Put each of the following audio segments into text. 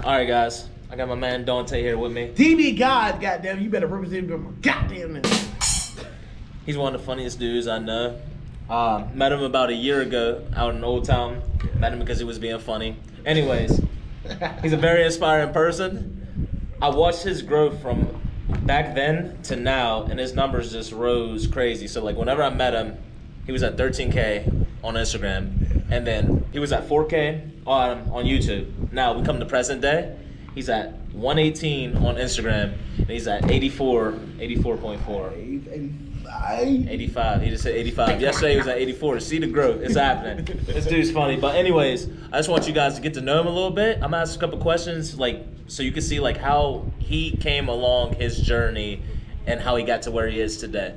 All right, guys. I got my man Dante here with me. Dbgod, goddamn, you better represent him. Goddamn it. He's one of the funniest dudes I know. Met him about a year ago out in Old Town. Met him because he was being funny. Anyways, he's a very inspiring person. I watched his growth from back then to now, and his numbers just rose crazy. So like whenever I met him, he was at 13K on Instagram, and then he was at 4K on YouTube. Now we come to present day, he's at 118 on Instagram, and he's at 84.4. 85. He just said 85. Yesterday he was at 84. See the growth. It's happening. This dude's funny. But anyways, I just want you guys to get to know him a little bit. I'm gonna ask a couple questions, like so you can see like how he came along his journey and how he got to where he is today.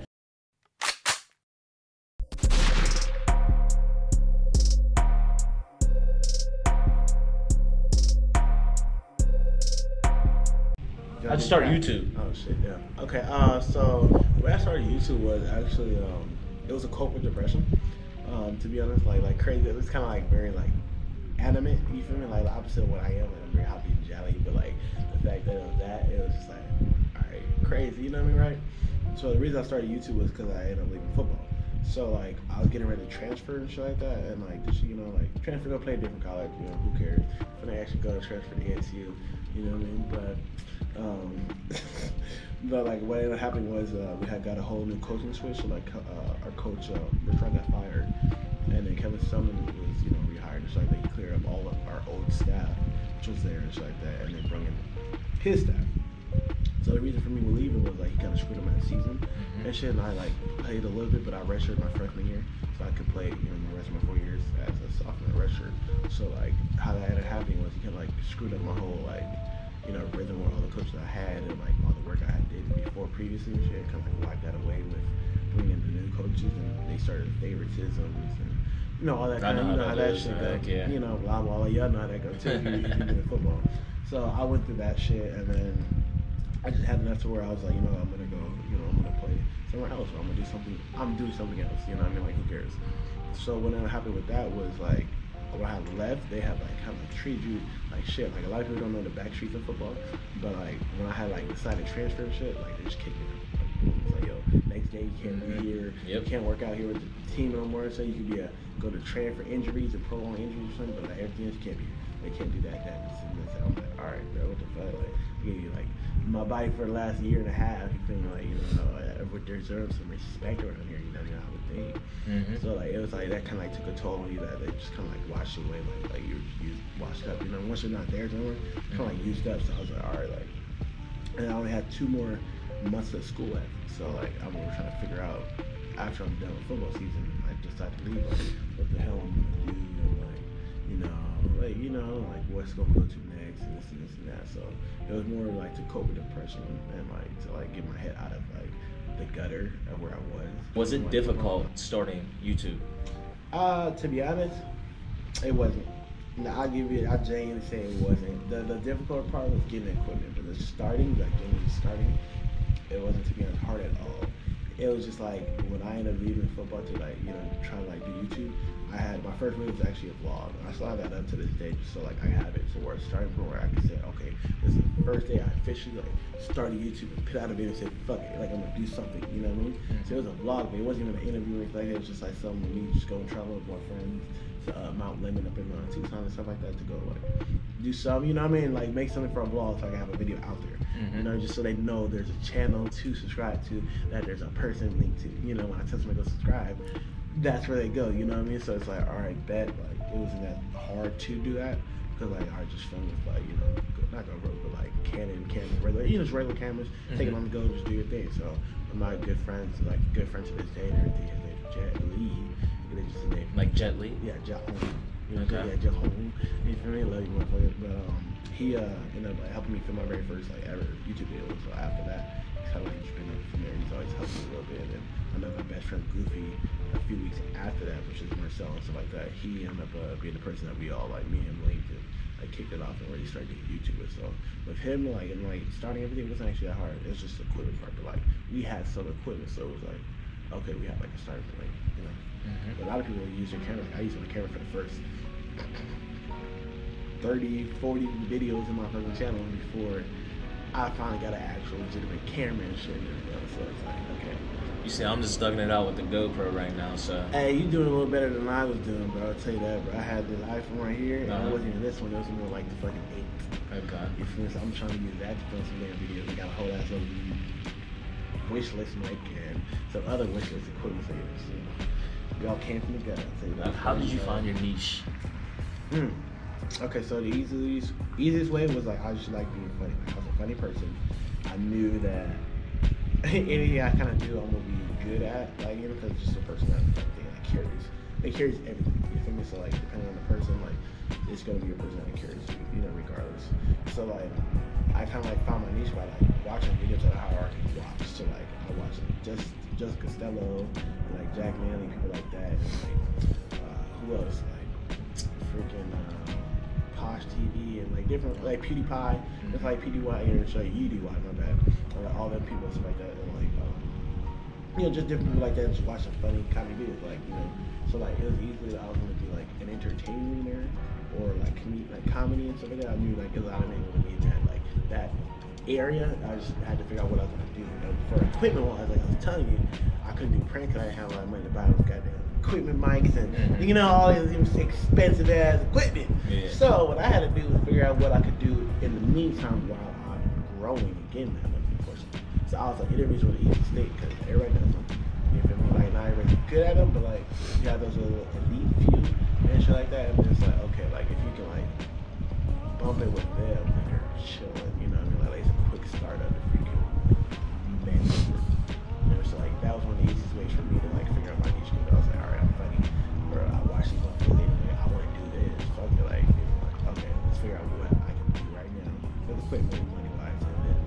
I just started YouTube. Oh shit, yeah. Okay, so when I started YouTube was actually it was a cope with depression. To be honest, like crazy. It was kind of like very like animate. You feel me? Like the opposite of what I am. Like, I'm very happy and jolly, but like the fact that it was just like, all right, crazy. You know what I mean, right? So the reason I started YouTube was because I ended up leaving football. So like I was getting ready to transfer and shit like that, and like just, you know, like transfer go play a different college. You know, who cares? When I actually go to transfer to ASU, you know what I mean? But like what ended up happening was we had got a whole new coaching switch. So like our coach Rich got fired, and then Kevin Sumlin was rehired and shit like that. He cleared up all of our old staff, which was there and shit like that, and then brought in his staff. So the reason for me leaving was like he kind of screwed up my season and shit, and I like played a little bit, but I redshirted my freshman year, so I could play the rest of my 4 years as a sophomore redshirt. So like how that ended up happening was he kind of like screwed up my whole like rhythm with all the coaches I had and like all the work I had did before previously and shit. Kind of like wiped that away with bringing in the new coaches, and they started favoritisms and all that kind of how that shit go. Yeah. Blah blah. Y'all know how that goes too. You in football. So I went through that shit, and then I just had enough to where I was like, I'm gonna go, I'm gonna play somewhere else, or I'm gonna do something else, you know what I mean? Like, who cares? So what happened with that was like, when I left, they had like kind of treated you like shit. Like a lot of people don't know the back streets of football, but like when I had like decided to transfer and shit, like they just kicked me. It's like, yo, next day you can't be here, you can't work out here with the team no more. So you could be go to transfer injuries or prolonged injuries or something, but like everything else you can't be. They can't do that. I'm like, all right, bro, what the fuck? Like, I gave you like my body for the last year and a half. You feel me? Like, I would deserve some respect around here. I would think. So like it was like that kind of like took a toll on you, that they just kind of like washed you away, like you washed up. Once you're not there anymore, kind of like used up. So I was like, all right, like, and I only had 2 more months of school left. So like I'm trying to figure out after I'm done with football season, I decided to leave. Like, what the hell I'm gonna do? Like what's gonna go to next, and this and that. So it was more like to cope with depression and like to like get my head out of like the gutter of where I was. Was it difficult starting YouTube? To be honest, it wasn't. No, I genuinely say it wasn't. The difficult part was getting equipment, but the starting, it wasn't, to be honest, hard at all. It was just like when I ended up leaving football to like try to like do YouTube. I had my first video was actually a vlog. I still have that up to this day, just so like I have it. So where it's starting from where I can say, okay, this is the first day I officially like started YouTube and put out a video and said, fuck it, like I'm gonna do something. You know what I mean? So it was a vlog, but it wasn't even an interview or anything like that. It was just like something with me just going travel with my friends to Mount Lemon up in Tucson and stuff like that, to go like do something. You know what I mean? Like make something for a vlog so I can have a video out there. Just so they know there's a channel to subscribe to, that there's a person linked to. When I tell somebody to go subscribe, that's where they go, you know what I mean? So it's like, all right, bet. Like it wasn't that hard to do that, because like I just filmed with like not GoPro, but like Canon regular, just regular cameras. Take it on the go, just do your thing. So my good friends to this day and everything, his name is Jet Li. Just his name. Like Jet Li? Yeah, Jet Home. Okay. Yeah, Jet Home. You feel me? Love you, motherfucker. But he ended up like helping me film my very first like ever YouTube video. So after that, he's kind of like just been up from there. He's always helped me a little bit. And I met my best friend Goofy a few weeks after that, which is Marcel and stuff like that. He ended up being the person that we all like, me and him linked, and like kicked it off and really started doing YouTube with. So with him, like starting everything wasn't actually that hard. It was just the equipment part. But like we had some equipment, so it was like, okay, we have like a starting point, But a lot of people use their camera. Like, I used my camera for the first 30, 40 videos in my fucking channel before I finally got an actual legitimate camera and shit. So it's like, okay. You see, I'm just thugging it out with the GoPro right now, so. Hey, you doing a little better than I was doing, bro. I'll tell you that, bro. I had this iPhone right here, and Uh-huh. it wasn't even this one. It was more like the fucking 8. Okay. You feel me? So I'm trying to use that to film some damn videos. I got a whole ass of wish list, Mike, and some other wish list equipment for you. So y'all came from the gut. I'll tell you that. How did you find your niche? Okay, so the easiest way was like I just like being funny. Like, I was a funny person. I knew that anything I kind of do, I'm gonna be good at. Like, you know, because just a personality thing that carries. It carries everything. You feel me? So like, depending on the person, like, it's gonna be your personality that carries you, you know, regardless. So like, I kind of like found my niche by like watching videos of how I can watch. So like, I watch just Costello, like Jack Manley, people like that. And, like, who else? Like freaking. Posh TV and like different like PewDiePie, it's like PewDiePie or sorry UDY, my bad, all them people and stuff like that, and like you know, just different people like that, just watching funny comedy videos, like, you know, so like it was easily I was gonna be like an entertainer or like comedy and stuff like that. I knew like it was out of me when we had like that area. I just had to figure out what I was gonna do. You know, for equipment wise, like I was telling you, I couldn't do pranks because I didn't have a lot of money to buy those goddamn equipment mics and you know all these expensive ass equipment. Yeah. So what I had to do was figure out what I could do in the meantime while I'm growing and getting that money, of course. So I was like, interviews were the easiest thing because everybody does them. You feel me? Like not everybody's good at them, but like you have those little elite few and shit like that, and then it's like, okay, like if you can like bump it with them when you're chilling, you know what I mean? Like it's a quick startup if you can bend it. You know, so like that was one of the easiest ways for me to like figure out my niche because I was like, all right, I'm funny, or I watch these ones and like, I want to do this. Fuck it, like, okay, let's figure out what I can do right now with equipment, money wise, and then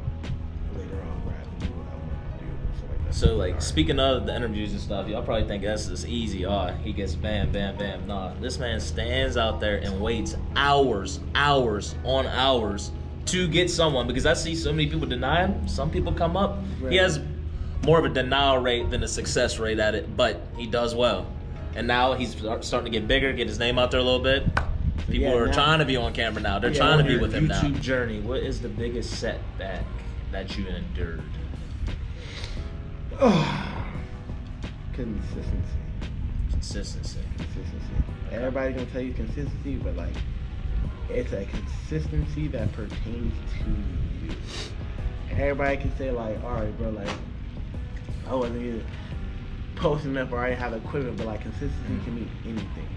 later on grab and do what I want to do. Like that. So like speaking of the interviews and stuff, y'all probably think that's just easy. Oh, he gets bam, bam, bam. Nah, this man stands out there and waits hours on hours to get someone because I see so many people deny him. Some people come up. Right. He has more of a denial rate than a success rate at it, but he does well. And now he's starting to get bigger, get his name out there a little bit. People are trying to be on camera now. They're trying to be with him now. YouTube journey, what is the biggest setback that you endured? Consistency. Everybody's gonna tell you consistency, but like it's a consistency that pertains to you. Everybody can say like, all right, bro, like I wasn't even posting enough or I didn't have equipment, but like consistency can mean anything.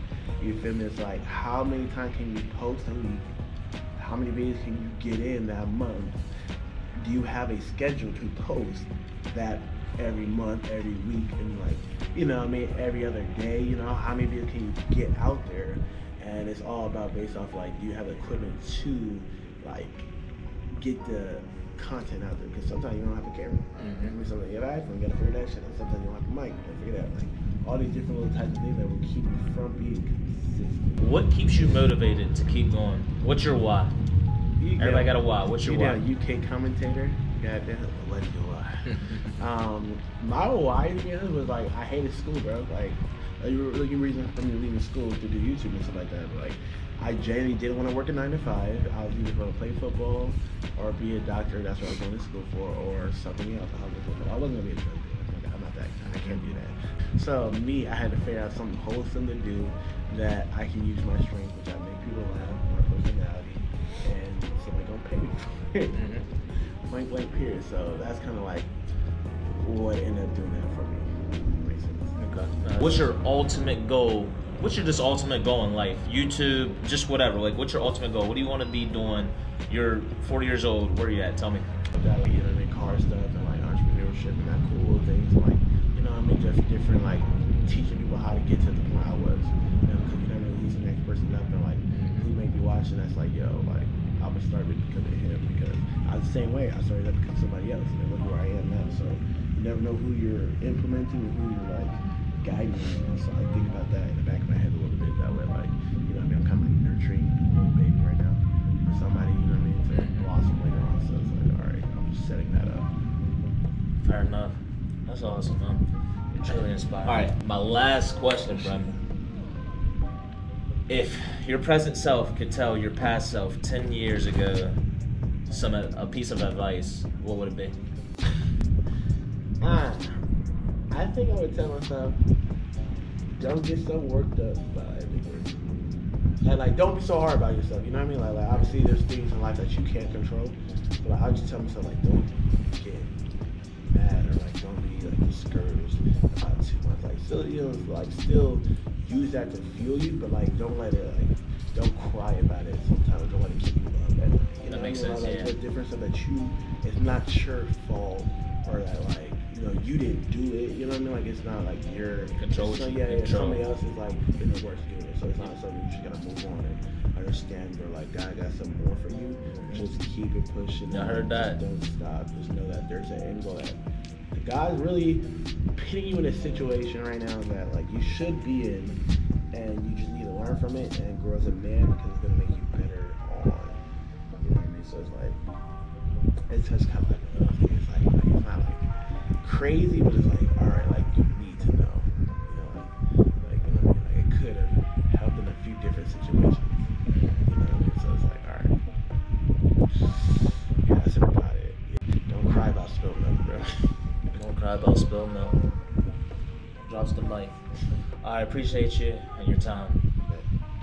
You feel me? It's like how many times can you post a week? How many videos can you get in that month? Do you have a schedule to post that every month, every week, and like, you know what I mean, every other day? You know, how many videos can you get out there? And it's all about based off like, do you have the equipment to like get the content out there? Because sometimes you don't have a camera. Sometimes you have an iPhone, you gotta figure that shit out. Sometimes you don't have a mic, you gotta figure that out. Like all these different little types of things that will keep you from being consistent. What keeps you motivated to keep going? What's your why? Everybody got a why. What's your why? You a UK commentator. Goddamn, what's your why? My why, to be honest, was like I hated school, bro. Like a really reason for me leaving school to do YouTube and stuff like that. But, like I genuinely didn't want to work a 9 to 5. I was either going to play football or be a doctor. That's what I was going to school for, or something else. I wasn't going to be a drug dealer. I'm not that. I can't do that. So me, I had to figure out something wholesome to do that I can use my strength, which I make people laugh, my personality, and somebody gonna pay me for it. Point blank period. So that's kind of like what ended up doing that for me. Okay. What's your ultimate goal? What's your just ultimate goal in life? YouTube, just whatever. Like, what's your ultimate goal? What do you want to be doing? You're 40 years old. Where are you at? Tell me. You know what I mean? Car stuff and like entrepreneurship and that cool things. Like, you know what I mean? Just different, like teaching people how to get to the point I was. Because you never know who's the next person up and like who may be watching. That's like, yo, like I'm gonna start because of him because I was the same way. I started up because of somebody else and look where I am now. So you never know who you're implementing and who you're like guiding. You know? So I think about that in the back of my head a little bit that way. Like, you know what I mean? I'm kind of like nurturing a little baby right now for somebody. You know what I mean? To blossom later on. So it's like, all right, I'm just setting that up. Fair enough. That's awesome, man. You're truly inspiring. All right, my last question, Brendan. If your present self could tell your past self 10 years ago a piece of advice, what would it be? I think I would tell myself, don't get so worked up by everything. And like, don't be so hard about yourself. You know what I mean? Like obviously there's things in life that you can't control. But like, I just tell myself like, don't get mad or like don't be like discouraged about too much. Like still, you know, like still use that to fuel you, but like don't let it like don't cry about it. Sometimes don't let it keep you up. And, you know, that makes sense. Like, Yeah. the difference of that it's not your fault or that like you know you didn't do it. You know what I mean? Like it's not like your control. Somebody else is like in the worst doing it. So it's not something you just gotta move on and understand. Or like God got something more for you. Just keep it pushing. I heard that. Don't stop. Just know that there's an end goal. That God's really putting you in a situation right now that like you should be in, and you just need to learn from it and grow as a man because it's gonna make you better on. You know what I mean? So it's like it's just kind of like it's not like crazy, but it's like all right, like you need to know. You know, like you know what I mean? Like it could have helped in a few different situations. You know what I mean? So it's like all right. Yeah, that's about it. Don't cry about spilled milk, bro. Don't cry about spilled milk. Drops the mic. I appreciate you and your time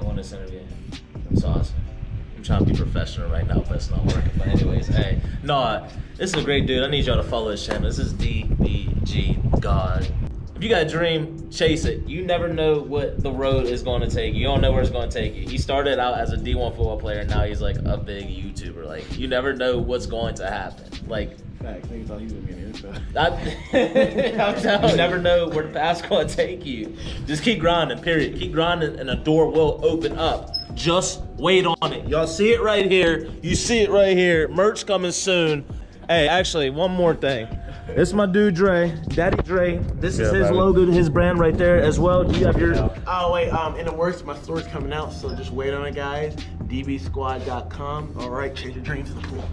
doing this interview. It's awesome. I'm trying to be professional right now, but it's not working. But anyways, hey, no, this is a great dude. I need y'all to follow his channel. This is Dbgod. If you got a dream, chase it. You never know what the road is going to take. You don't know where it's going to take you. He started out as a D1 football player, and now he's like a big YouTuber. Like, you never know what's going to happen. Like, facts. Niggas thought he was gonna be an info. I'm telling you, never know where the path's going to take you. Just keep grinding, period. Keep grinding, and a door will open up. Just wait on it. Y'all see it right here. You see it right here. Merch coming soon. Hey, actually, one more thing. This is my dude Dre, Daddy Dre. This is his logo, his brand right there as well. Do you have your? Oh wait, in the works, my store's coming out, so just wait on it, guys. Dbgod.com. All right, chase your dreams to the pool.